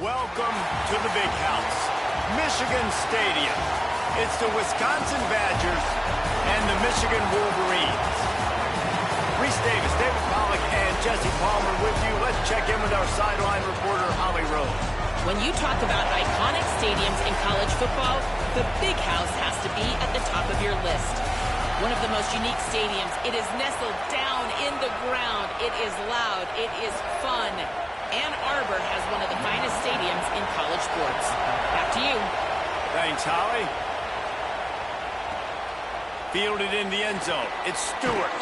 Welcome to the big house, Michigan Stadium. It's the Wisconsin Badgers and the Michigan Wolverines. Reese Davis, David Pollack, and Jesse Palmer with you. Let's check in with our sideline reporter, Holly Rose. When you talk about iconic stadiums in college football, the Big House has to be at the top of your list. One of the most unique stadiums. It is nestled down in the ground. It is loud. It is fun. Ann Arbor has one of the finest stadiums in college sports. Back to you. Thanks, Holly. Fielded in the end zone. It's Stewart.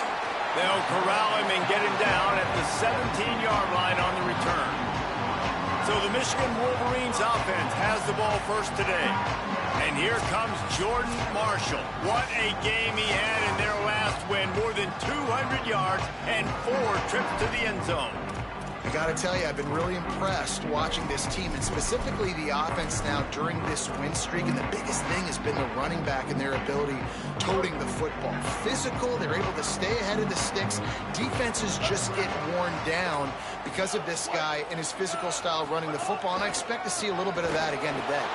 They'll corral him and get him down at the 17-yard line on the return. So the Michigan Wolverines offense has the ball first today. And here comes Jordan Marshall. What a game he had in their last win. More than 200 yards and 4 trips to the end zone. I got to tell you, I've been really impressed watching this team, and specifically the offense now during this win streak. And the biggest thing has been the running back and their ability toting the football. Physical, they're able to stay ahead of the sticks. Defenses just get worn down because of this guy and his physical style running the football, and I expect to see a little bit of that again today.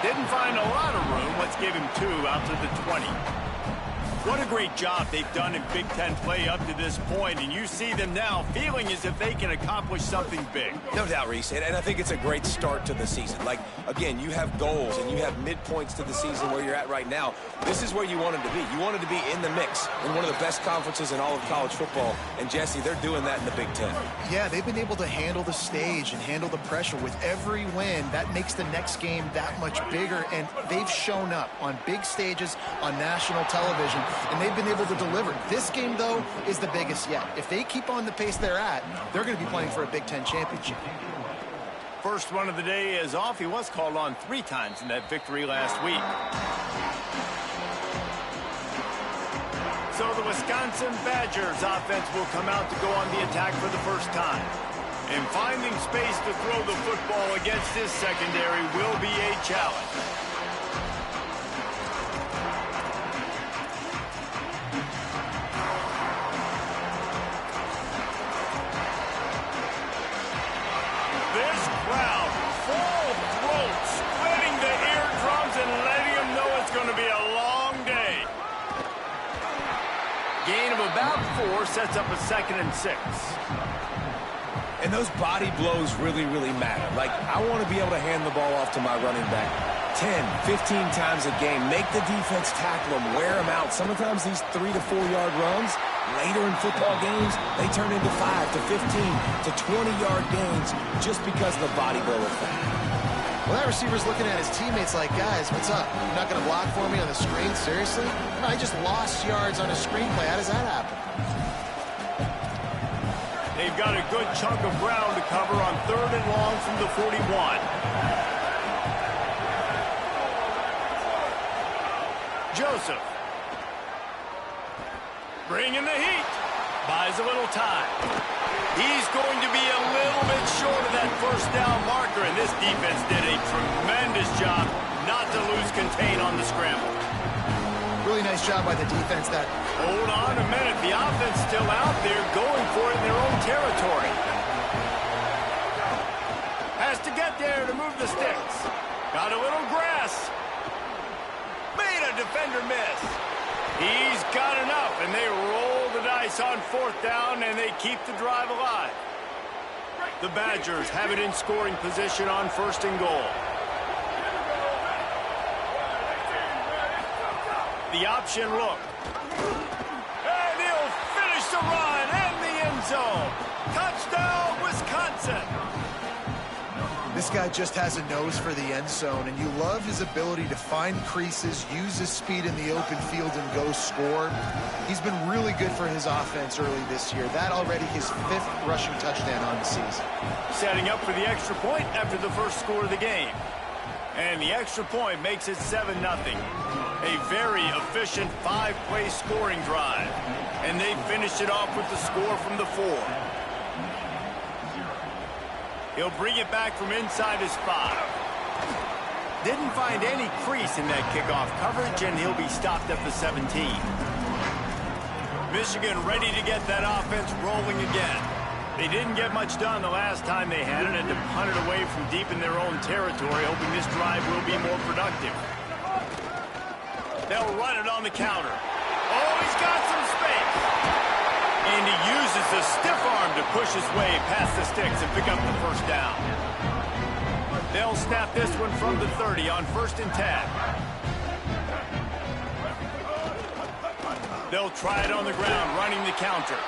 Didn't find a lot of room. Let's give him 2 out to the 20. What a great job they've done in Big Ten play up to this point, and you see them now feeling as if they can accomplish something big. No doubt, Reese, and I think it's a great start to the season. Like, again, you have goals and you have midpoints to the season where you're at right now. This is where you wanted to be. You wanted to be in the mix in one of the best conferences in all of college football, and Jesse, they're doing that in the Big Ten. Yeah, they've been able to handle the stage and handle the pressure. With every win, that makes the next game that much bigger, and they've shown up on big stages on national television, and they've been able to deliver. This game, though, is the biggest yet. If they keep on the pace they're at, they're going to be playing for a Big Ten championship. First one of the day is off. He was called on 3 times in that victory last week. So the Wisconsin Badgers offense will come out to go on the attack for the first time. And finding space to throw the football against this secondary will be a challenge. This crowd, full throat, splitting the eardrums and letting them know it's going to be a long day. Gain of about 4 sets up a 2nd and 6. And those body blows really, really matter. Like, I want to be able to hand the ball off to my running back 10, 15 times a game. Make the defense tackle them, wear them out. Sometimes these 3 to 4 yard runs, later in football games, they turn into 5 to 15 to 20-yard gains just because of the body blow effect. Well, that receiver's looking at his teammates like, guys, what's up? You're not going to block for me on the screen? Seriously? No, I just lost yards on a screenplay. How does that happen? They've got a good chunk of ground to cover on 3rd and long from the 41. Joseph. Bringing the heat. Buys a little time. He's going to be a little bit short of that first down marker, and this defense did a tremendous job not to lose contain on the scramble. Really nice job by the defense. That. Hold on a minute. The offense still out there going for it in their own territory. Has to get there to move the sticks. Got a little grass. Made a defender miss. He's got enough, and they roll the dice on 4th down, and they keep the drive alive. The Badgers have it in scoring position on 1st and goal. The option look. And he'll finish the run and the end zone. Touchdown, Wisconsin. This guy just has a nose for the end zone, and you love his ability to find creases, use his speed in the open field, and go score. He's been really good for his offense early this year. That already his 5th rushing touchdown on the season. Setting up for the extra point after the first score of the game. And the extra point makes it 7-0. A very efficient 5-play scoring drive. And they finished it off with the score from the 4. He'll bring it back from inside his 5. Didn't find any crease in that kickoff coverage, and he'll be stopped at the 17. Michigan ready to get that offense rolling again. They didn't get much done the last time they had it and to punt it away from deep in their own territory, hoping this drive will be more productive. They'll run it on the counter. Oh, he's got some space. And he uses the stiff arm to push his way past the sticks and pick up the first down. They'll snap this one from the 30 on 1st and 10. They'll try it on the ground, running the counter.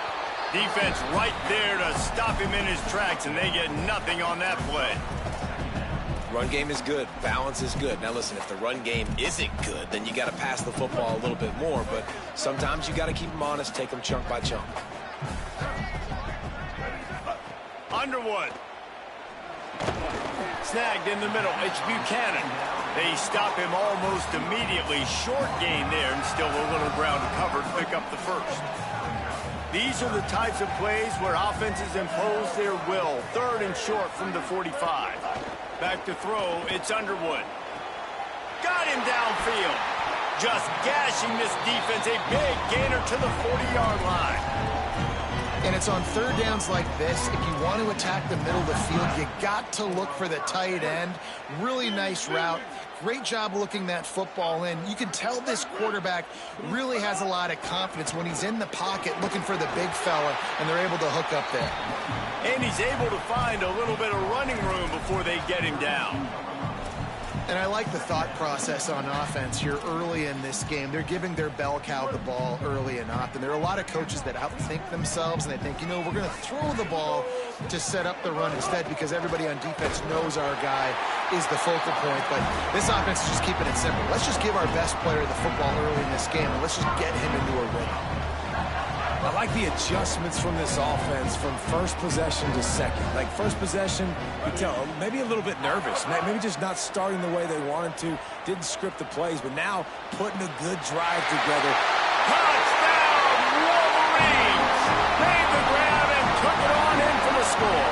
Defense right there to stop him in his tracks, and they get nothing on that play. Run game is good. Balance is good. Now, listen, if the run game isn't good, then you got to pass the football a little bit more. But sometimes you got to keep them honest, take them chunk by chunk. Underwood. Snagged in the middle. It's Buchanan. They stop him almost immediately. Short gain there, and still a little ground covered to pick up the first. These are the types of plays where offenses impose their will. 3rd and short from the 45. Back to throw, it's Underwood. Got him downfield. Just gashing this defense. A big gainer to the 40-yard line. And it's on 3rd downs like this. If you want to attack the middle of the field, you got to look for the tight end. Really nice route. Great job looking that football in. You can tell this quarterback really has a lot of confidence when he's in the pocket looking for the big fella, and they're able to hook up there. And he's able to find a little bit of running room before they get him down. And I like the thought process on offense here early in this game. They're giving their bell cow the ball early and often. There are a lot of coaches that outthink themselves, and they think, you know, we're going to throw the ball to set up the run instead because everybody on defense knows our guy is the focal point. But this offense is just keeping it simple. Let's just give our best player the football early in this game, and let's just get him into a rhythm. I like the adjustments from this offense from first possession to second. Like first possession, you tell maybe a little bit nervous, maybe just not starting the way they wanted to, didn't script the plays, but now putting a good drive together. Touchdown, Wolverines! Made the grab and took it on in for the score.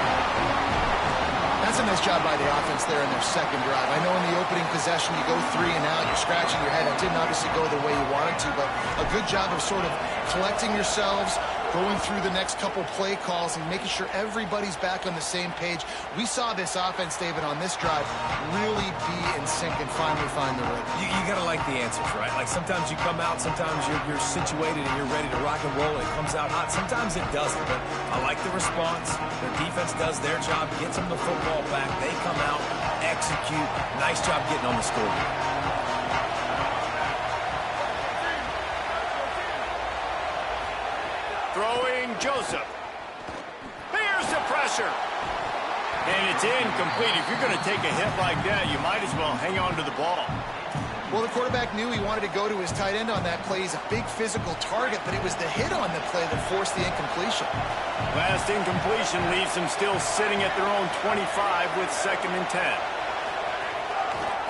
That's a nice job by the offense there in their second drive. I know in the opening possession you go 3 and out, you're scratching your head. It didn't obviously go the way you wanted to, but a good job of sort of collecting yourselves, going through the next couple play calls and making sure everybody's back on the same page. We saw this offense, David, on this drive really be in sync and finally find the rhythm. You got to like the answers, right? Like sometimes you come out, sometimes you're situated and you're ready to rock and roll and it comes out hot. Sometimes it doesn't, but I like the response. The defense does their job, gets them the football back. They come out, execute. Nice job getting on the scoreboard. Throwing Joseph. Here's the pressure. And it's incomplete. If you're going to take a hit like that, you might as well hang on to the ball. Well, the quarterback knew he wanted to go to his tight end on that play. He's a big physical target, but it was the hit on the play that forced the incompletion. Last incompletion leaves them still sitting at their own 25 with 2nd and 10.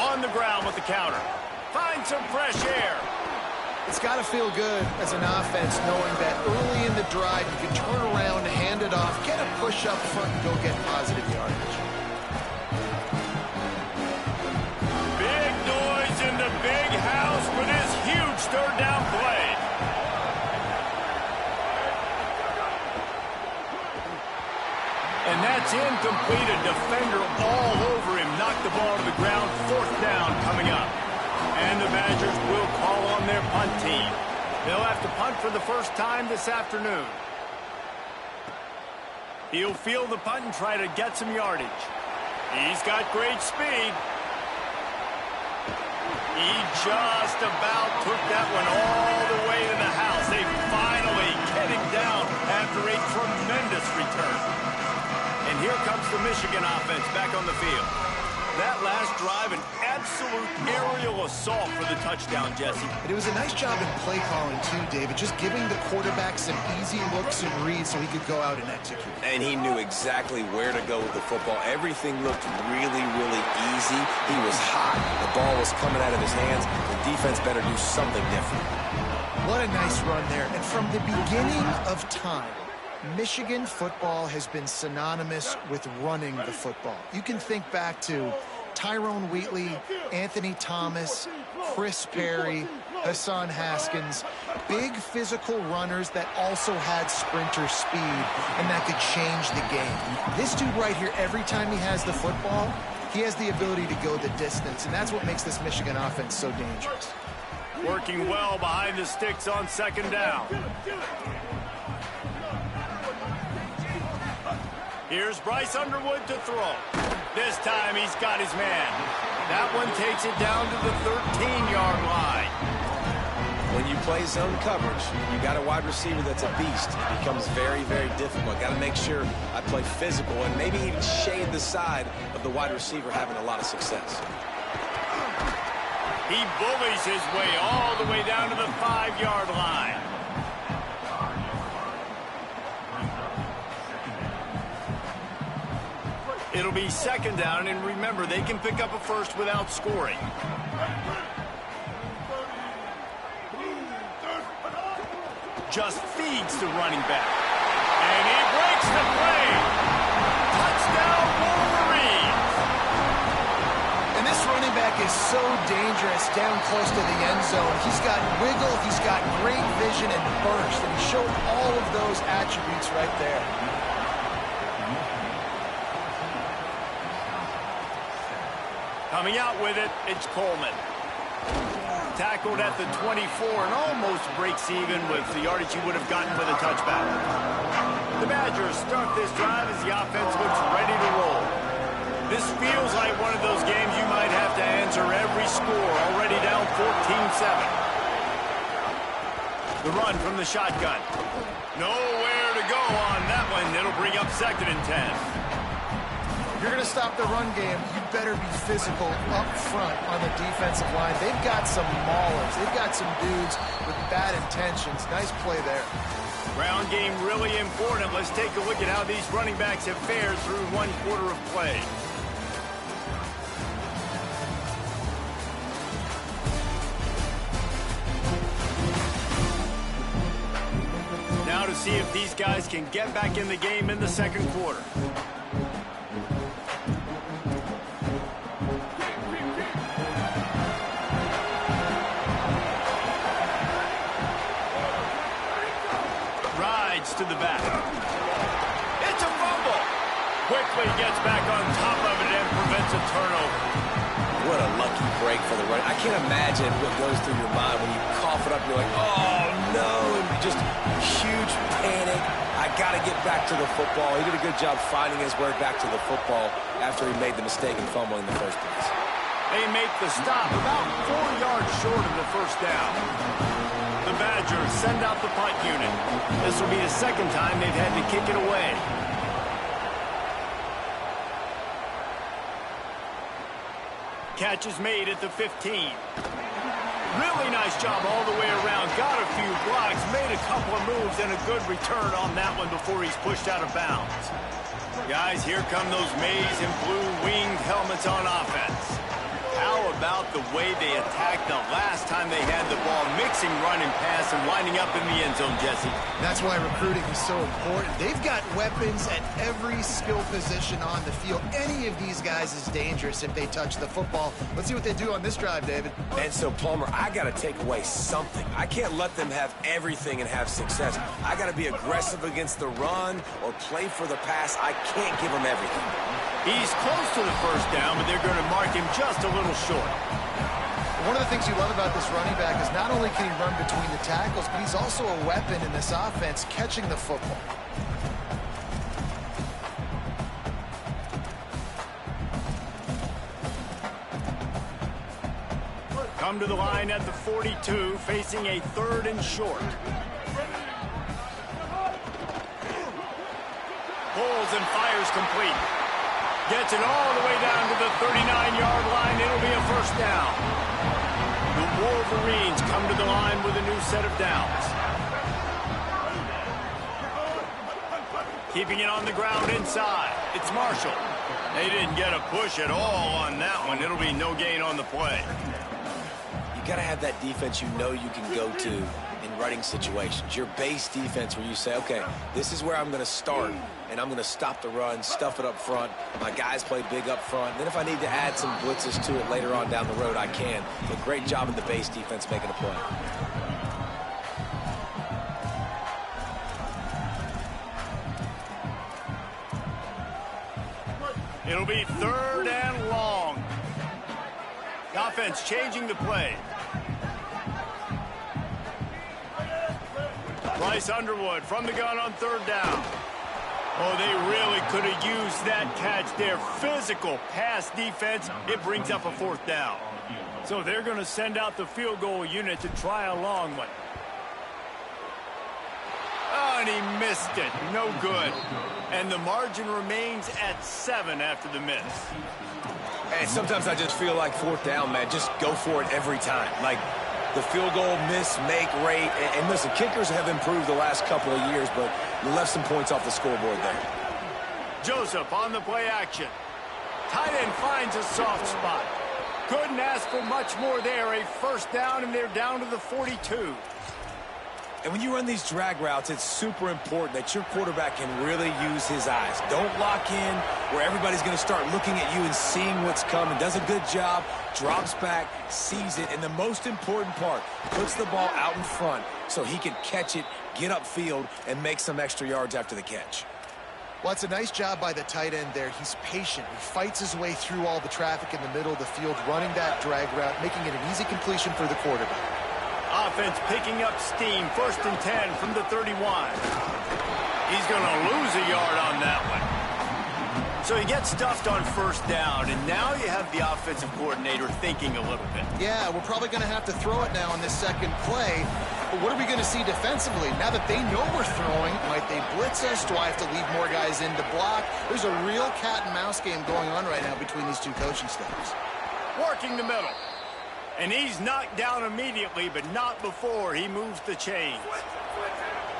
On the ground with the counter. Find some fresh air. It's got to feel good as an offense knowing that early in the drive you can turn around, hand it off, get a push up front, and go get positive yardage. Big noise in the big house for this huge 3rd down play. And that's incomplete. A defender all over him. Knocked the ball to the ground. 4th down coming up. And the Badgers will call on their punt team. They'll have to punt for the first time this afternoon. He'll field the punt and try to get some yardage. He's got great speed. He just about took that one all the way to the house. They finally get him down after a tremendous return. And here comes the Michigan offense back on the field. That last drive, an absolute aerial assault for the touchdown, Jesse. But it was a nice job in play calling, too, David, just giving the quarterback some easy looks and reads so he could go out and execute. And he knew exactly where to go with the football. Everything looked really, really easy. He was hot. The ball was coming out of his hands. The defense better do something different. What a nice run there. And from the beginning of time, Michigan football has been synonymous with running the football. You can think back to Tyrone Wheatley, Anthony Thomas, Chris Perry, Hassan Haskins, big physical runners that also had sprinter speed, and that could change the game. This dude right here, every time he has the football, he has the ability to go the distance, and that's what makes this Michigan offense so dangerous. Working well behind the sticks on second down. Here's Bryce Underwood to throw. This time he's got his man. That one takes it down to the 13-yard line. When you play zone coverage, you got a wide receiver that's a beast. It becomes very, very difficult. Got to make sure I play physical and maybe even shade the side of the wide receiver having a lot of success. He bullies his way all the way down to the 5-yard line. It'll be second down, and remember, they can pick up a first without scoring. Just feeds the running back. And he breaks the play. Touchdown, Wolverines. And this running back is so dangerous down close to the end zone. He's got wiggle, he's got great vision and burst, and he showed all of those attributes right there. Coming out with it, it's Coleman. Tackled at the 24 and almost breaks even with the yardage he would have gotten with a touchback. The Badgers start this drive as the offense looks ready to roll. This feels like one of those games you might have to answer every score, already down 14-7. The run from the shotgun. Nowhere to go on that one. It'll bring up second and 10. If you're going to stop the run game, you better be physical up front on the defensive line. They've got some maulers. They've got some dudes with bad intentions. Nice play there. Ground game really important. Let's take a look at how these running backs have fared through one quarter of play. Now to see if these guys can get back in the game in the second quarter. To the back. It's a fumble. Quickly gets back on top of it and prevents a turnover. What a lucky break for the run. I can't imagine what goes through your mind when you cough it up and you're like, oh no, and just huge panic. I got to get back to the football. He did a good job finding his way back to the football after he made the mistake in fumbling in the first place. They make the stop about 4 yards short of the first down. The Badgers send out the punt unit. This will be the second time they've had to kick it away. Catch is made at the 15. Really nice job all the way around. Got a few blocks, made a couple of moves, and a good return on that one before he's pushed out of bounds. Guys, here come those maize and blue winged helmets on offense. How about the way they attacked the last time they had the ball, mixing run and pass and lining up in the end zone, Jesse? That's why recruiting is so important. They've got weapons at every skill position on the field. Any of these guys is dangerous if they touch the football. Let's see what they do on this drive, David. And so, Palmer, I got to take away something. I can't let them have everything and have success. I got to be aggressive against the run or play for the pass. I can't give them everything. He's close to the first down, but they're going to mark him just a little short. One of the things you love about this running back is not only can he run between the tackles, but he's also a weapon in this offense, catching the football. Come to the line at the 42, facing a third and short. Pulls and fires complete. Gets it all the way down to the 39-yard line. It'll be a first down. The Wolverines come to the line with a new set of downs. Keeping it on the ground inside. It's Marshall. They didn't get a push at all on that one. It'll be no gain on the play. You got to have that defense you know you can go to in running situations. Your base defense where you say, okay, this is where I'm going to start, and I'm going to stop the run, stuff it up front. My guys play big up front. Then if I need to add some blitzes to it later on down the road, I can. But great job in the base defense making a play. It'll be 3rd and long. The offense changing the play. Bryce Underwood from the gun on 3rd down. Oh, they really could have used that catch there. Physical pass defense. It brings up a 4th down. So they're going to send out the field goal unit to try a long one. Oh, and he missed it. No good. And the margin remains at 7 after the miss. And sometimes I just feel like 4th down, man. Just go for it every time. Like the field goal miss, make rate. And listen, kickers have improved the last couple of years, but you left some points off the scoreboard there. Joseph on the play action. Tight end finds a soft spot. Couldn't ask for much more there. A 1st down, and they're down to the 42. And when you run these drag routes, it's super important that your quarterback can really use his eyes. Don't lock in where everybody's going to start looking at you and seeing what's coming. Does a good job, drops back, sees it, and the most important part, puts the ball out in front so he can catch it, get upfield, and make some extra yards after the catch. Well, it's a nice job by the tight end there. He's patient. He fights his way through all the traffic in the middle of the field, running that drag route, making it an easy completion for the quarterback. Offense picking up steam. 1st and 10 from the 31. He's going to lose a yard on that one. So he gets stuffed on 1st down, and now you have the offensive coordinator thinking a little bit. Yeah, we're probably going to have to throw it now on this 2nd play. But what are we going to see defensively? Now that they know we're throwing, might they blitz us? Do I have to leave more guys in to block? There's a real cat and mouse game going on right now between these two coaching staffs. Working the middle. And he's knocked down immediately, but not before he moves the chains.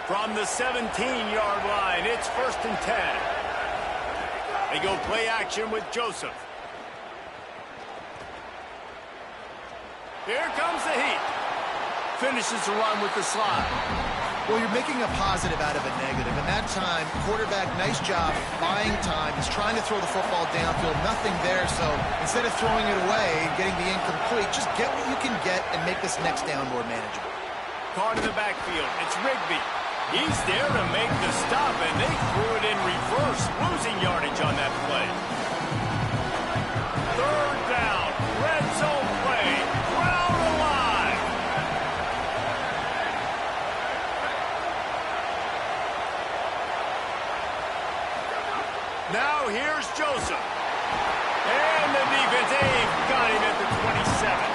From the 17-yard line, it's 1st and 10. They go play action with Joseph. Here comes the heat. Finishes the run with the slide. Well, you're making a positive out of a negative. And that time, quarterback, nice job, buying time. He's trying to throw the football downfield. Nothing there, so instead of throwing it away and getting the incomplete, just get what you can get and make this next down more manageable. Caught in the backfield. It's Rigby. He's there to make the stop, and they threw it in reverse, losing yardage on that play. 3rd down. Red zone play. Crowd alive. Now here's Joseph. And the defense, they've got him at the 27.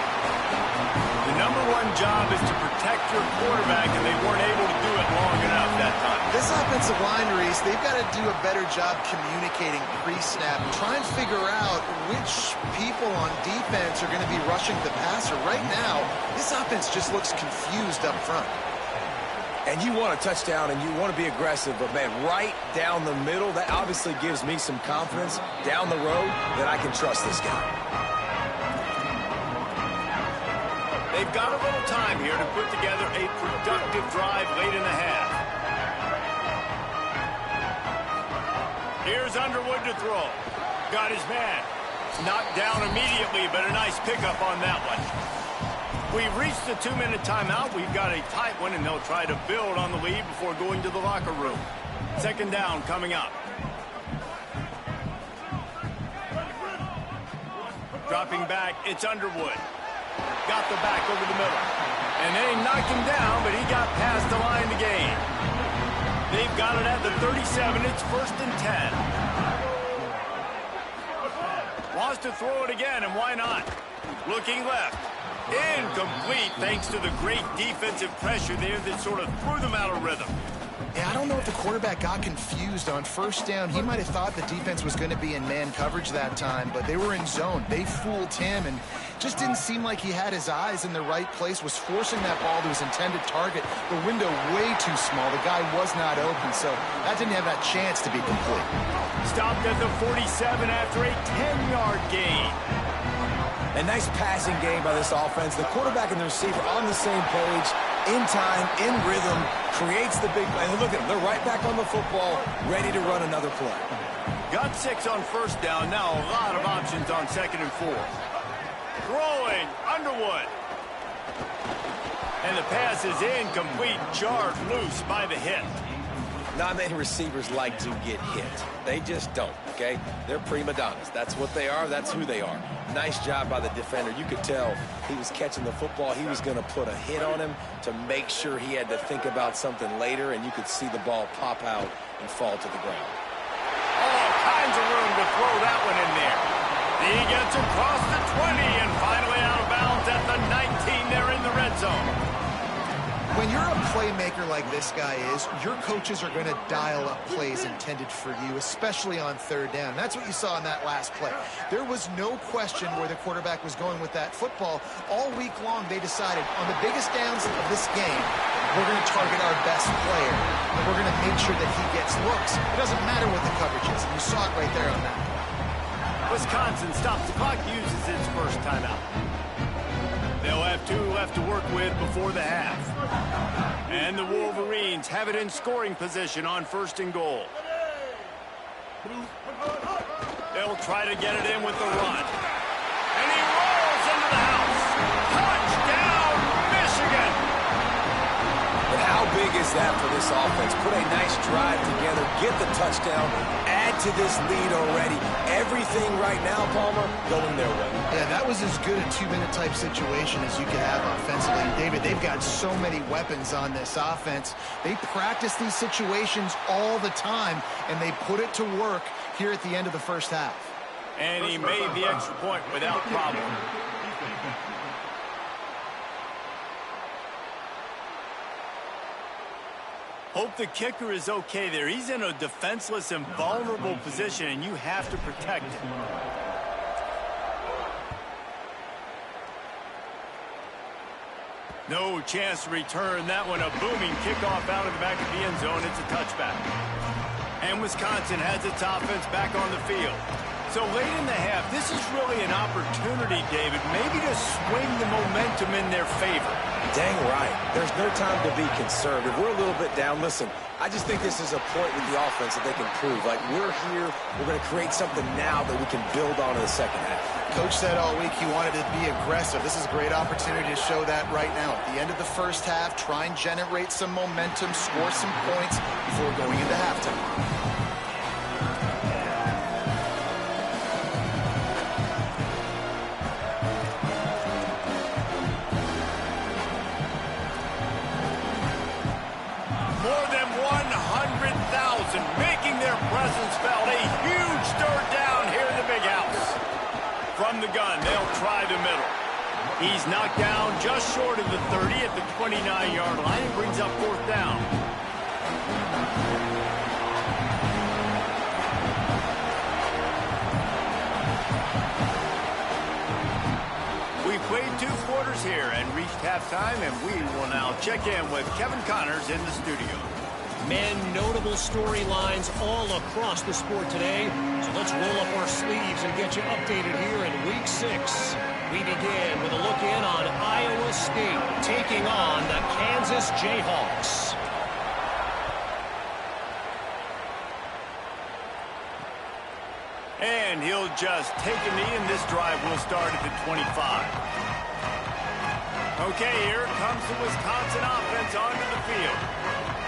The #1 job is to protect your quarterback, and they weren't able to do it long enough that time. This offensive line, Reese, they've got to do a better job communicating pre-snap and try and figure out which people on defense are going to be rushing the passer. Right now, this offense just looks confused up front. And you want a touchdown and you want to be aggressive, but man, right down the middle, that obviously gives me some confidence down the road that I can trust this guy. They've got a little time here to put together a productive drive late in the half. Here's Underwood to throw. Got his man. Knocked down immediately, but a nice pickup on that one. We've reached the 2-minute timeout. We've got a tight one, and they'll try to build on the lead before going to the locker room. 2nd down coming up. Dropping back, it's Underwood. Got the back over the middle. And they knocked him down, but he got past the line to gain. They've got it at the 37. It's 1st and 10. Wants to throw it again, and why not? Looking left. Incomplete thanks to the great defensive pressure there that sort of threw them out of rhythm. Yeah, I don't know if the quarterback got confused on 1st down. He might have thought the defense was going to be in man coverage that time, but they were in zone. They fooled him, and just didn't seem like he had his eyes in the right place, was forcing that ball to his intended target. The window way too small. The guy was not open, so that didn't have that chance to be complete. Stopped at the 47 after a 10-yard gain. A nice passing game by this offense. The quarterback and the receiver on the same page, in time, in rhythm, creates the big play. And look at them. They're right back on the football, ready to run another play. Got 6 on first down. Now a lot of options on 2nd and 4. Throwing, Underwood. And the pass is incomplete, jarred loose by the hit. Not many receivers like to get hit. They just don't, okay? They're prima donnas. That's what they are. That's who they are. Nice job by the defender. You could tell he was catching the football. He was going to put a hit on him to make sure he had to think about something later, and you could see the ball pop out and fall to the ground. All kinds of room to throw that one in there. He gets across the 20 and finally out of bounds at the 19 there in the red zone. When you're a playmaker like this guy is, your coaches are going to dial up plays intended for you, especially on 3rd down. That's what you saw in that last play. There was no question where the quarterback was going with that football. All week long, they decided on the biggest downs of this game, we're going to target our best player, and we're going to make sure that he gets looks. It doesn't matter what the coverage is, and you saw it right there on that play. Wisconsin stops the clock, uses its first timeout. They'll have 2 left to work with before the half. And the Wolverines have it in scoring position on 1st and goal. They'll try to get it in with the run. And he rolls into the house. Touchdown, Michigan! But how big is that for this offense? Put a nice drive together, get the touchdown, add to this lead already. Everything right now, Palmer, going their way. Yeah, that was as good a 2-minute type situation as you could have offensively. And David, they've got so many weapons on this offense. They practice these situations all the time, and they put it to work here at the end of the first half. And he made the extra point without problem. Hope the kicker is okay there. He's in a defenseless and vulnerable position, and you have to protect him. No chance to return that one. A booming kickoff out of the back of the end zone. It's a touchback. And Wisconsin has its offense back on the field. So late in the half, this is really an opportunity, David, maybe to swing the momentum in their favor. Dang right. There's no time to be conservative. We're a little bit down. Listen, I just think this is a point with the offense that they can prove. Like, we're here, we're going to create something now that we can build on in the second half. Coach said all week he wanted to be aggressive. This is a great opportunity to show that right now. At the end of the first half, try and generate some momentum, score some points before going into halftime. Making their presence felt. A huge third down here in the big house. From the gun, they'll try the middle. He's knocked down just short of the 30 at the 29-yard line and brings up 4th down. We played 2 quarters here and reached halftime, and we will now check in with Kevin Connors in the studio. Men, notable storylines all across the sport today. So let's roll up our sleeves and get you updated here in Week 6. We begin with a look in on Iowa State taking on the Kansas Jayhawks. And he'll just take a knee, and this drive will start at the 25. Okay, here comes the Wisconsin offense onto the field.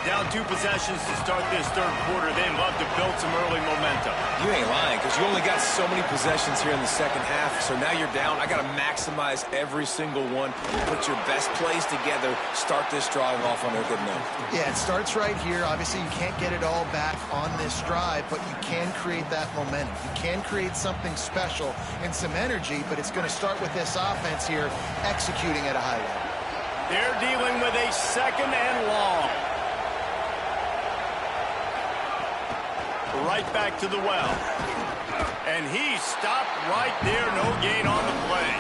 Down 2 possessions to start this 3rd quarter. They'd love to build some early momentum. You ain't lying, because you only got so many possessions here in the second half, so now you're down. I got to maximize every single one. Put your best plays together. Start this drive off on a good note. Yeah, it starts right here. Obviously, you can't get it all back on this drive, but you can create that momentum. You can create something special and some energy, but it's going to start with this offense here executing at a high level. They're dealing with a 2nd and long. Right back to the well. And he stopped right there. No gain on the play.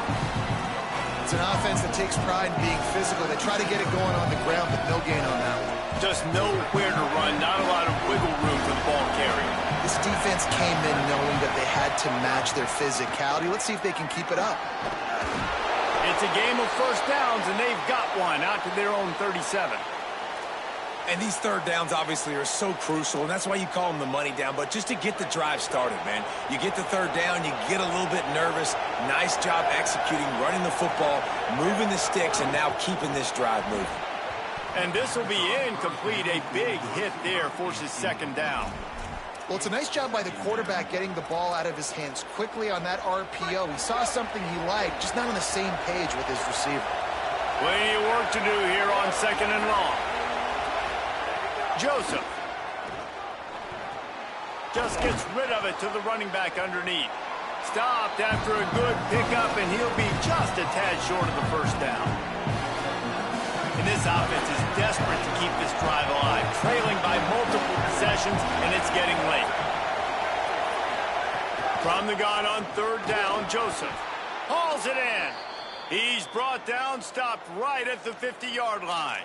It's an offense that takes pride in being physical. They try to get it going on the ground, but no gain on that one. Just nowhere to run. Not a lot of wiggle room for the ball carrier. This defense came in knowing that they had to match their physicality. Let's see if they can keep it up. It's a game of first downs, and they've got one out to their own 37. And these third downs obviously are so crucial, and that's why you call them the money down. But just to get the drive started, man, you get the third down, you get a little bit nervous. Nice job executing, running the football, moving the sticks, and now keeping this drive moving. And this will be incomplete. A big hit there forces second down. Well, it's a nice job by the quarterback getting the ball out of his hands quickly on that RPO. He saw something he liked, just not on the same page with his receiver. Plenty of work to do here on second and long. Joseph just gets rid of it to the running back underneath. Stopped after a good pickup, and he'll be just a tad short of the first down. And this offense is desperate to keep this drive alive, trailing by multiple possessions, and it's getting late. From the gun on third down, Joseph hauls it in. He's brought down, stopped right at the 50-yard line.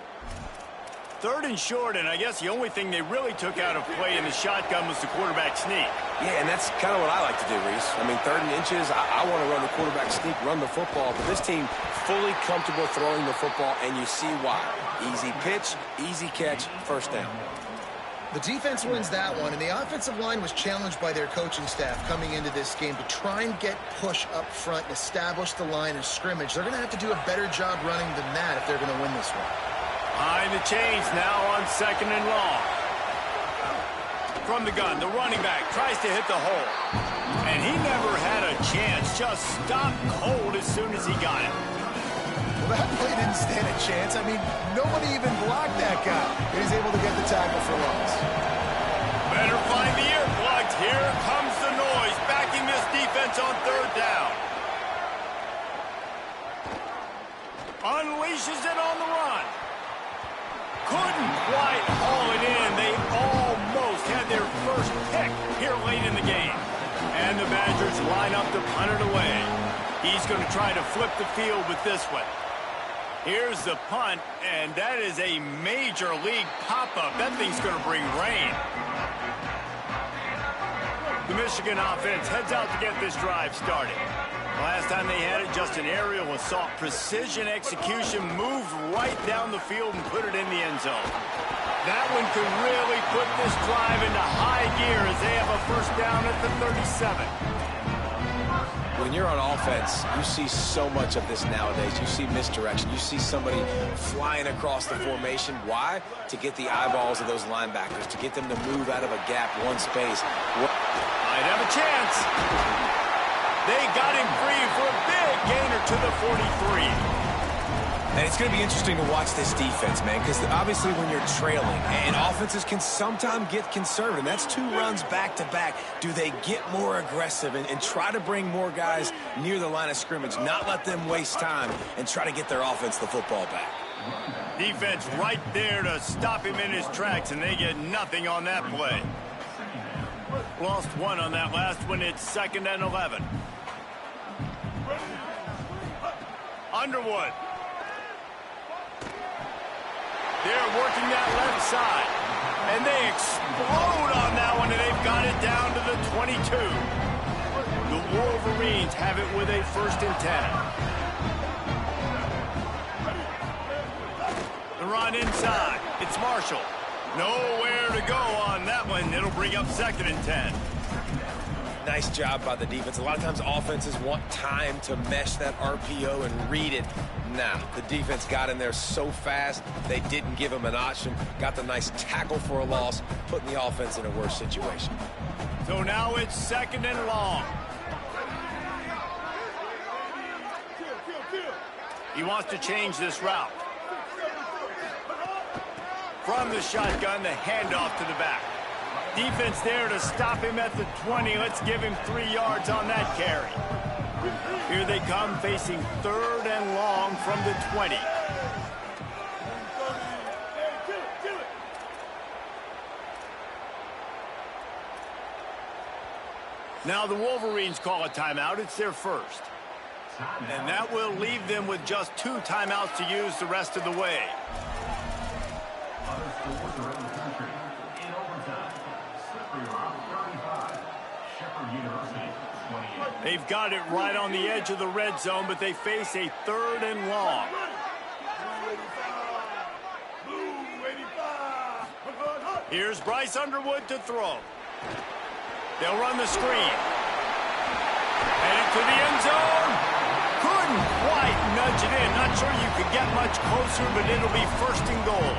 Third and short, and I guess the only thing they really took out of play in the shotgun was the quarterback sneak. Yeah, and that's kind of what I like to do, Reese. I mean, third and inches, I want to run the quarterback sneak, run the football, but this team fully comfortable throwing the football, and you see why. Easy pitch, easy catch, first down. The defense wins that one, and the offensive line was challenged by their coaching staff coming into this game to try and get push up front and establish the line of scrimmage. They're going to have to do a better job running than that if they're going to win this one. Behind the chains now on second and long. From the gun, the running back tries to hit the hole. And he never had a chance, just stopped cold as soon as he got it. Well, that play didn't stand a chance. I mean, nobody even blocked that guy. He was able to get the tackle for loss. Better find the earplugs. Here comes the noise, backing this defense on third down. Unleashes it on the run. Couldn't quite haul it in. They almost had their first pick here late in the game. And the Badgers line up to punt it away. He's going to try to flip the field with this one. Here's the punt, and that is a major league pop-up. That thing's going to bring rain. The Michigan offense heads out to get this drive started. Last time they had it, just an aerial assault. Precision execution, moved right down the field and put it in the end zone. That one could really put this drive into high gear as they have a first down at the 37. When you're on offense, you see so much of this nowadays. You see misdirection. You see somebody flying across the formation. Why? To get the eyeballs of those linebackers, to get them to move out of a gap, one space. Might have a chance. They got him free for a big gainer to the 43. And it's going to be interesting to watch this defense, man, because obviously when you're trailing, and offenses can sometimes get conservative. That's two runs back-to-back. Do they get more aggressive and try to bring more guys near the line of scrimmage, not let them waste time, and try to get their offense the football back? Defense right there to stop him in his tracks, and they get nothing on that play. Lost one on that last one. It's second and 11. Underwood. They're working that left side. And they explode on that one, and they've got it down to the 22. The Wolverines have it with a first and 10. The run inside. It's Marshall. Nowhere to go on that one. It'll bring up second and 10. Nice job by the defense. A lot of times offenses want time to mesh that RPO and read it. Nah, the defense got in there so fast, they didn't give him an option. Got the nice tackle for a loss, putting the offense in a worse situation. So now it's second and long. He wants to change this route. From the shotgun, the handoff to the back. Defense there to stop him at the 20. Let's give him 3 yards on that carry. Here they come, facing third and long from the 20. Now the Wolverines call a timeout. It's their first. And that will leave them with just 2 timeouts to use the rest of the way. They've got it right on the edge of the red zone, but they face a 3rd and long. Here's Bryce Underwood to throw. They'll run the screen. Headed to the end zone. Couldn't quite nudge it in. Not sure you could get much closer, but it'll be 1st and goal.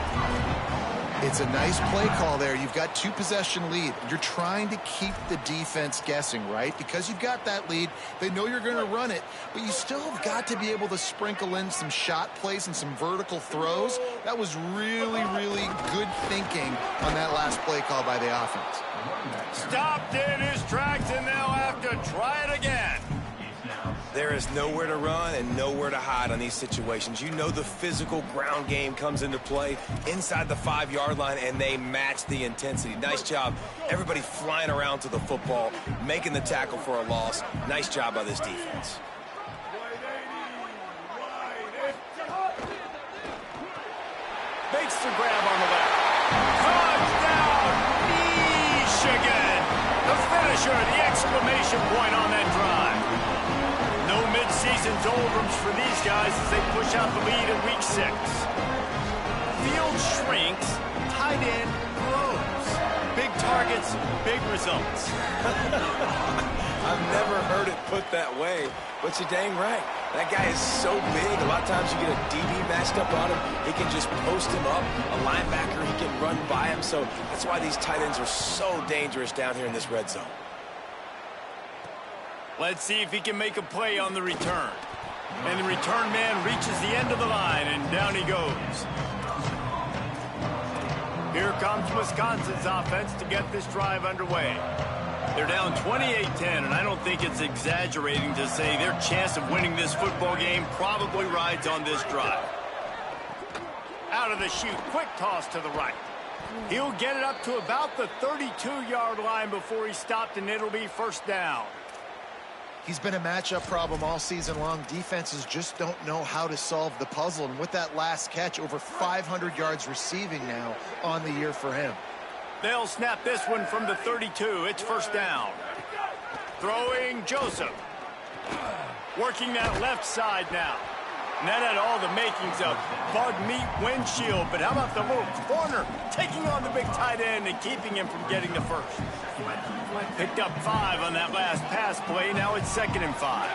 It's a nice play call there. You've got 2-possession lead. You're trying to keep the defense guessing, right? Because you've got that lead, they know you're going to run it, but you still have got to be able to sprinkle in some shot plays and some vertical throws. That was really, really good thinking on that last play call by the offense. Stopped in his tracks, and they'll have to try it again. There is nowhere to run and nowhere to hide on these situations. You know the physical ground game comes into play inside the 5-yard line, and they match the intensity. Nice job. Everybody flying around to the football, making the tackle for a loss. Nice job by this defense. Makes the grab on the left. Touchdown, Michigan! The finisher, the exclamation point on that drive. No mid-season doldrums for these guys as they push out the lead in week 6. Field shrinks, tight end grows. Big targets, big results. I've never heard it put that way, but you're dang right. That guy is so big. A lot of times you get a DB matched up on him. He can just post him up. A linebacker, he can run by him. So that's why these tight ends are so dangerous down here in this red zone. Let's see if he can make a play on the return. And the return man reaches the end of the line, and down he goes. Here comes Wisconsin's offense to get this drive underway. They're down 28-10, and I don't think it's exaggerating to say their chance of winning this football game probably rides on this drive. Out of the chute, quick toss to the right. He'll get it up to about the 32-yard line before he's stopped, and it'll be 1st down. He's been a matchup problem all season long. Defenses just don't know how to solve the puzzle. And with that last catch, over 500 yards receiving now on the year for him. They'll snap this one from the 32. It's 1st down. Throwing Joseph. Working that left side now. And that had all the makings of bug meat windshield. But how about the little corner taking on the big tight end and keeping him from getting the first? Picked up 5 on that last pass play. Now it's 2nd and 5.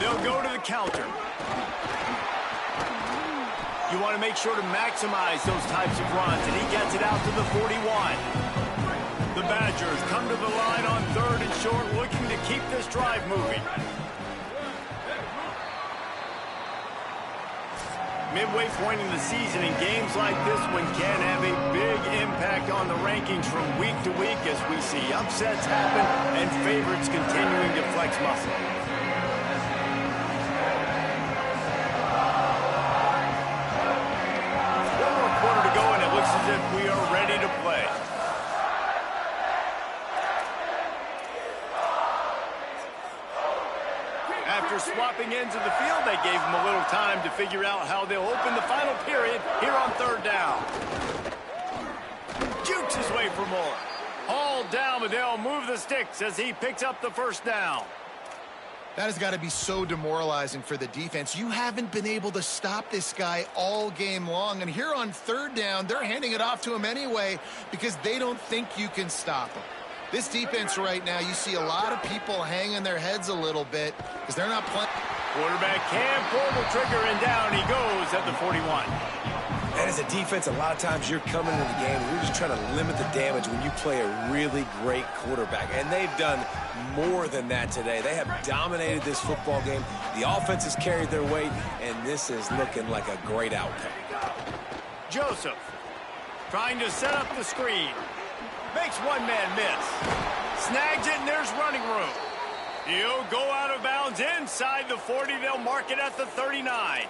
They'll go to the counter. You want to make sure to maximize those types of runs, and he gets it out to the 41. The Badgers come to the line on 3rd and short, looking to keep this drive moving. Midway point in the season, and games like this one can have a big impact on the rankings from week to week as we see upsets happen and favorites continuing to flex muscle. One more quarter to go, and it looks as if we are ready to play. After swapping ends of the field, they gave him a little time to figure out how they'll open the final period here on 3rd down. Jukes his way for more. Hauled down, but they'll move the sticks as he picks up the 1st down. That has got to be so demoralizing for the defense. You haven't been able to stop this guy all game long. And here on 3rd down, they're handing it off to him anyway because they don't think you can stop him. This defense right now, you see a lot of people hanging their heads a little bit because they're not playing. Quarterback can pull the trigger, and down he goes at the 41. And as a defense, a lot of times you're coming into the game and you're just trying to limit the damage when you play a really great quarterback. And they've done more than that today. They have dominated this football game. The offense has carried their weight, and this is looking like a great outcome. Joseph trying to set up the screen. Makes one man miss. Snags it, and there's running room. He'll go out of bounds inside the 40. They'll mark it at the 39.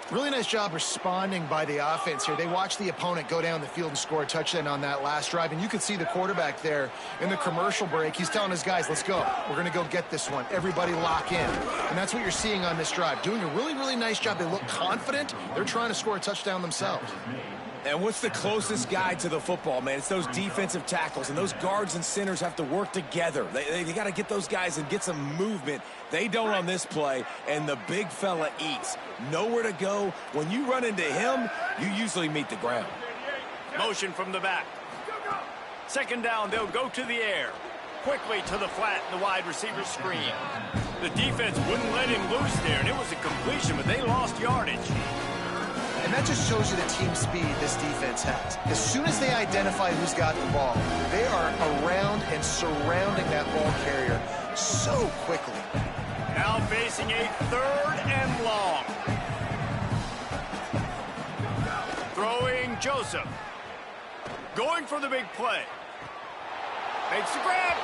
Really nice job responding by the offense here. They watched the opponent go down the field and score a touchdown on that last drive. And you can see the quarterback there in the commercial break. He's telling his guys, let's go. We're going to go get this one. Everybody lock in. And that's what you're seeing on this drive. Doing a really, really nice job. They look confident. They're trying to score a touchdown themselves. And what's the closest guy to the football, man? It's those defensive tackles, and those guards and centers have to work together. They got to get those guys and get some movement. They don't on this play, and the big fella eats. Nowhere to go. When you run into him, you usually meet the ground. Motion from the back. Second down, they'll go to the air. Quickly to the flat, the wide receiver screen. The defense wouldn't let him loose there, and it was a completion, but they lost yardage. And that just shows you the team speed this defense has. As soon as they identify who's got the ball, they are around and surrounding that ball carrier so quickly. Now facing a 3rd and long. Throwing Joseph. Going for the big play. Makes the grab.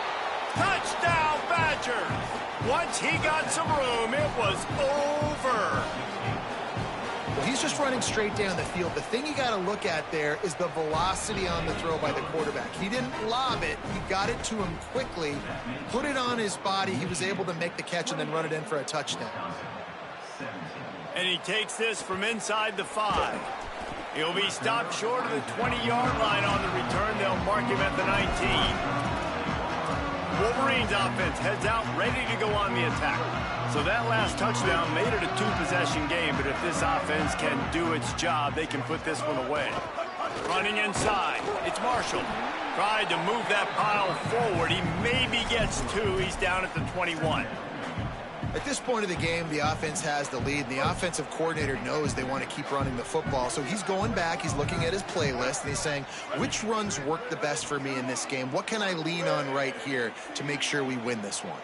Touchdown, Badgers. Once he got some room, it was over. Well, he's just running straight down the field. The thing you got to look at there is the velocity on the throw by the quarterback. He didn't lob it. He got it to him quickly, put it on his body. He was able to make the catch and then run it in for a touchdown. And he takes this from inside the 5. He'll be stopped short of the 20-yard line on the return. They'll mark him at the 19. Wolverines offense heads out, ready to go on the attack. So that last touchdown made it a 2-possession game, but if this offense can do its job, they can put this one away. Running inside, it's Marshall. Tried to move that pile forward. He maybe gets 2. He's down at the 21. At this point of the game, the offense has the lead, and the offensive coordinator knows they want to keep running the football. So he's going back, he's looking at his playlist, and he's saying, which runs work the best for me in this game? What can I lean on right here to make sure we win this one?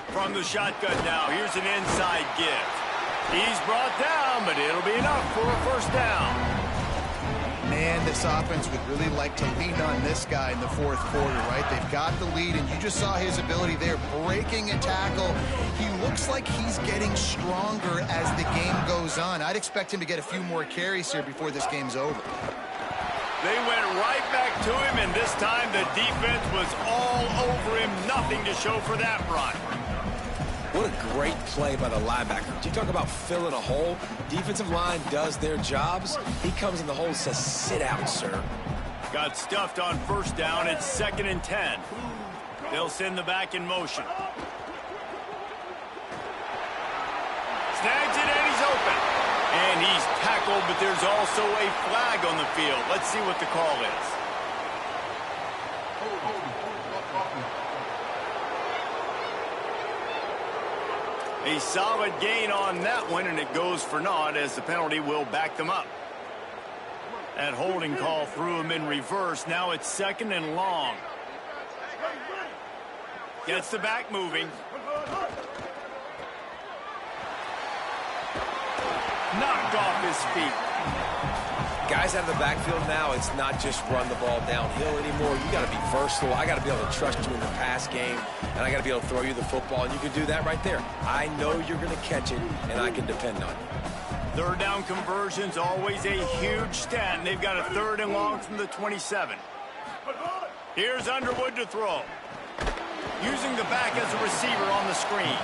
From the shotgun now, here's an inside give. He's brought down, but it'll be enough for a first down. Man, this offense would really like to lean on this guy in the 4th quarter, right? They've got the lead, and you just saw his ability there, breaking a tackle. He looks like he's getting stronger as the game goes on. I'd expect him to get a few more carries here before this game's over. They went right back to him, and this time the defense was all over him. Nothing to show for that run. What a great play by the linebacker. You talk about filling a hole. Defensive line does their jobs. He comes in the hole and says, sit out, sir. Got stuffed on first down. It's 2nd and 10. They'll send the back in motion. Snags it, and he's open. And he's tackled, but there's also a flag on the field. Let's see what the call is. A solid gain on that one, and it goes for naught as the penalty will back them up. That holding call threw him in reverse. Now it's 2nd and long. Gets the back moving. Knocked off his feet. Guys out of the backfield now, it's not just run the ball downhill anymore. You got to be versatile. I got to be able to trust you in the pass game, and I got to be able to throw you the football, and you can do that right there. I know you're going to catch it, and I can depend on you. 3rd down conversion's always a huge stat, and they've got a 3rd and long from the 27. Here's Underwood to throw. Using the back as a receiver on the screen.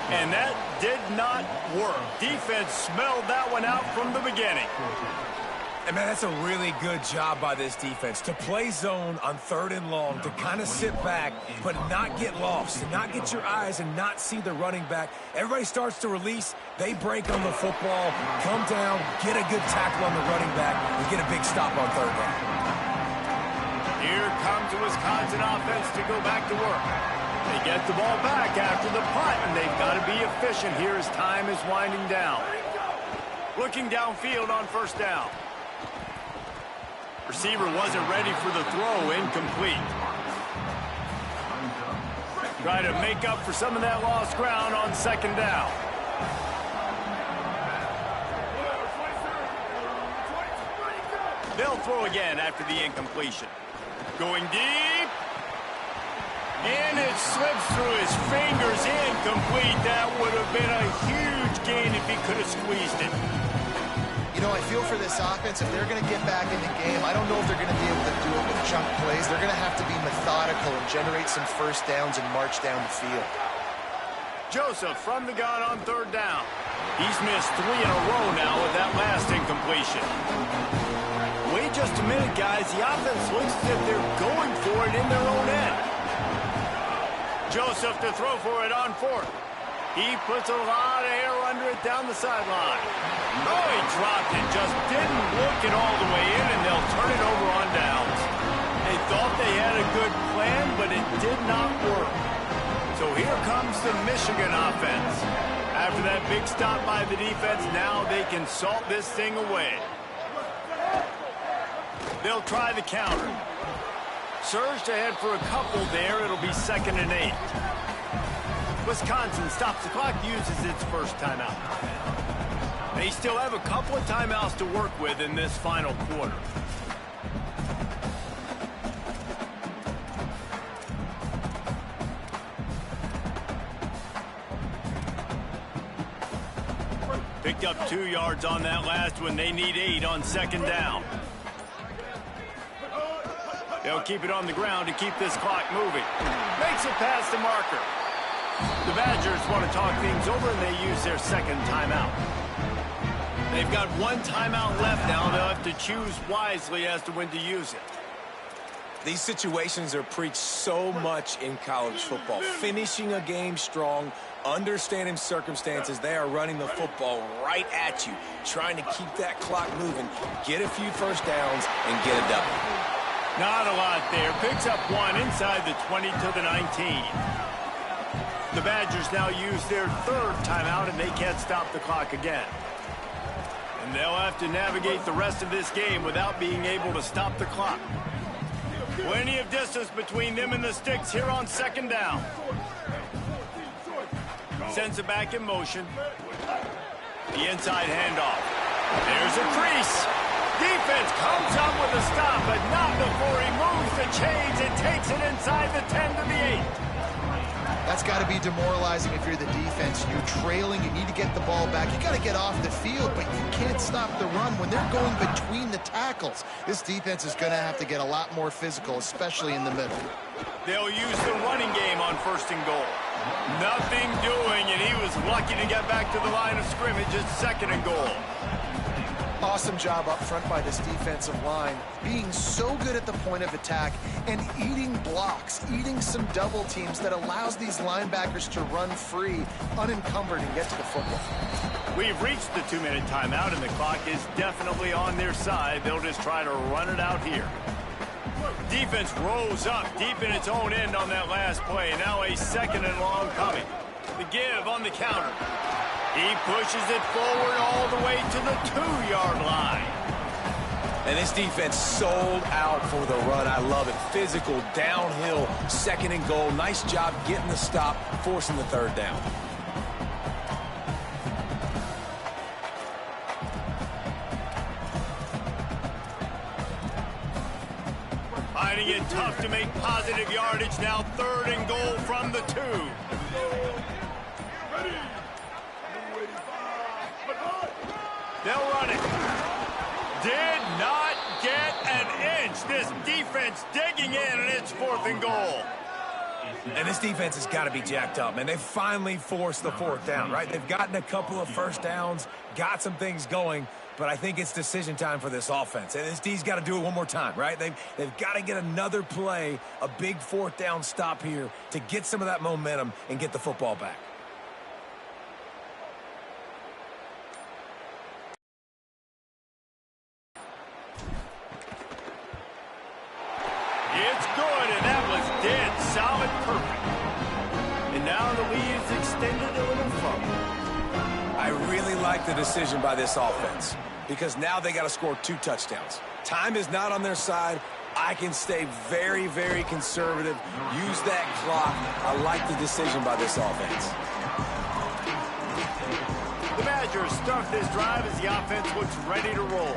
And that did not work. Defense smelled that one out from the beginning. And, man, that's a really good job by this defense. To play zone on 3rd and long, to kind of sit back, but not get lost, to not get your eyes and not see the running back. Everybody starts to release. They break on the football, come down, get a good tackle on the running back, and get a big stop on 3rd down. Here comes the Wisconsin offense to go back to work. They get the ball back after the punt, and they've got to be efficient here as time is winding down. Looking downfield on first down. Receiver wasn't ready for the throw, incomplete. Try to make up for some of that lost ground on second down. They'll throw again after the incompletion. Going deep. And it slips through his fingers, incomplete. That would have been a huge gain if he could have squeezed it. You know, I feel for this offense, if they're going to get back in the game, I don't know if they're going to be able to do it with chunk plays. They're going to have to be methodical and generate some first downs and march down the field. Joseph from the gun on third down. He's missed 3 in a row now with that last incompletion. Wait just a minute, guys. The offense looks as if they're going for it in their own end. Joseph to throw for it on fourth. He puts a lot of air under it down the sideline. Oh, he dropped it. Just didn't look it all the way in, and they'll turn it over on downs. They thought they had a good plan, but it did not work. So here comes the Michigan offense. After that big stop by the defense, now they can salt this thing away. They'll try the counter. Surged ahead for a couple there. It'll be 2nd and 8. Wisconsin stops the clock, uses its first timeout. They still have a couple of timeouts to work with in this final quarter. Picked up 2 yards on that last one. They need 8 on 2nd down. They'll keep it on the ground to keep this clock moving. Makes it past the marker. The Badgers want to talk things over, and they use their 2nd timeout. They've got 1 timeout left now. They'll have to choose wisely as to when to use it. These situations are preached so much in college football. Finishing a game strong, understanding circumstances. They are running the football right at you, trying to keep that clock moving, get a few first downs, and get a double. Not a lot there. Picks up 1 inside the 20 to the 19. The Badgers now use their 3rd timeout, and they can't stop the clock again. And they'll have to navigate the rest of this game without being able to stop the clock. Plenty of distance between them and the sticks here on 2nd down. Sends it back in motion. The inside handoff. There's a crease. Defense comes up with a stop, but not before he moves the chains and takes it inside the 10 to the 8. That's got to be demoralizing if you're the defense. You're trailing, you need to get the ball back. You got to get off the field, but you can't stop the run when they're going between the tackles. This defense is going to have to get a lot more physical, especially in the middle. They'll use the running game on 1st and goal. Nothing doing, and he was lucky to get back to the line of scrimmage at 2nd and goal. Awesome job up front by this defensive line, being so good at the point of attack and eating blocks, eating some double teams that allows these linebackers to run free, unencumbered, and get to the football. We've reached the 2-minute timeout, and the clock is definitely on their side. They'll just try to run it out here. Defense rose up deep in its own end on that last play. Now a 2nd and long coming. The give on the counter. He pushes it forward all the way to the 2-yard line. And this defense sold out for the run. I love it. Physical, downhill, 2nd and goal. Nice job getting the stop, forcing the 3rd down. Finding it tough to make positive yardage. Now 3rd and goal from the 2. They'll run it. Did not get an inch. This defense digging in, and it's 4th and goal. And this defense has got to be jacked up, man. They finally forced the 4th down, right? They've gotten a couple of first downs, got some things going, but I think it's decision time for this offense. And this D's got to do it one more time, right? They've got to get another play, a big 4th down stop here to get some of that momentum and get the football back. It's good, and that was dead solid perfect. And now the lead is extended a little further. I really like the decision by this offense because now they got to score 2 touchdowns. Time is not on their side. I can stay very, very conservative. Use that clock. I like the decision by this offense. The Badgers start this drive as the offense looks ready to roll.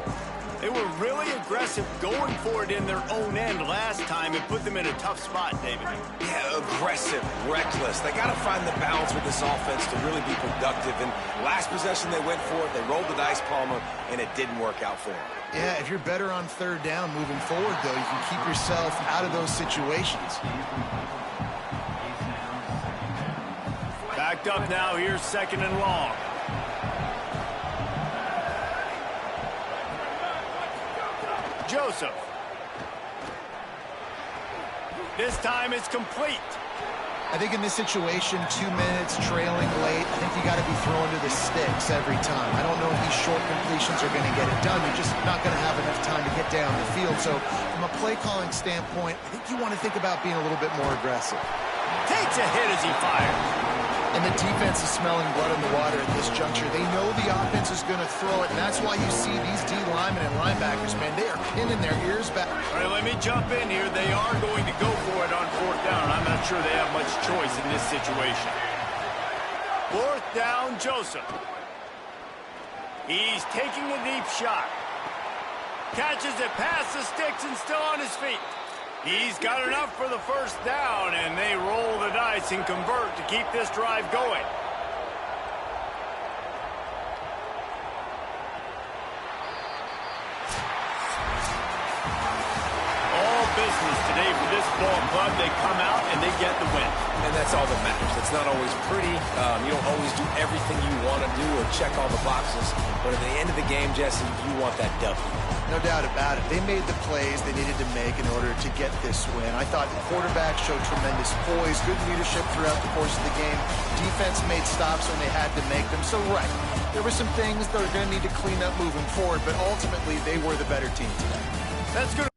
They were really aggressive going for it in their own end last time and put them in a tough spot, David. Yeah, aggressive, reckless. They got to find the balance with this offense to really be productive. And last possession they went for it, they rolled the dice, Palmer, and it didn't work out for them. Yeah, if you're better on third down moving forward, though, you can keep yourself out of those situations. Backed up now, here's 2nd and long. Joseph. This time it's complete. I think in this situation, 2 minutes trailing late, I think you got to be throwing to the sticks every time. I don't know if these short completions are going to get it done. You're just not going to have enough time to get down the field. So from a play calling standpoint, I think you want to think about being a little bit more aggressive. Takes a hit as he fires. And the defense is smelling blood in the water at this juncture. They know the offense is going to throw it, and that's why you see these D linemen and linebackers, man, they are pinning their ears back. All right, let me jump in here. They are going to go for it on 4th down. I'm not sure they have much choice in this situation. 4th down, Joseph. He's taking a deep shot. Catches it past the sticks and still on his feet. He's got enough for the 1st down, and they roll the dice and convert to keep this drive going. All business today for this ball club. They come out and they get the win. And that's all that matters. It's not always pretty. You don't always do everything you want to do or check all the boxes. But at the end of the game, Jesse, you want that W. No doubt about it. They made the plays they needed to make in order to get this win. I thought the quarterback showed tremendous poise, good leadership throughout the course of the game. Defense made stops when they had to make them. So, right, there were some things they're going to need to clean up moving forward, but ultimately they were the better team today. That's good.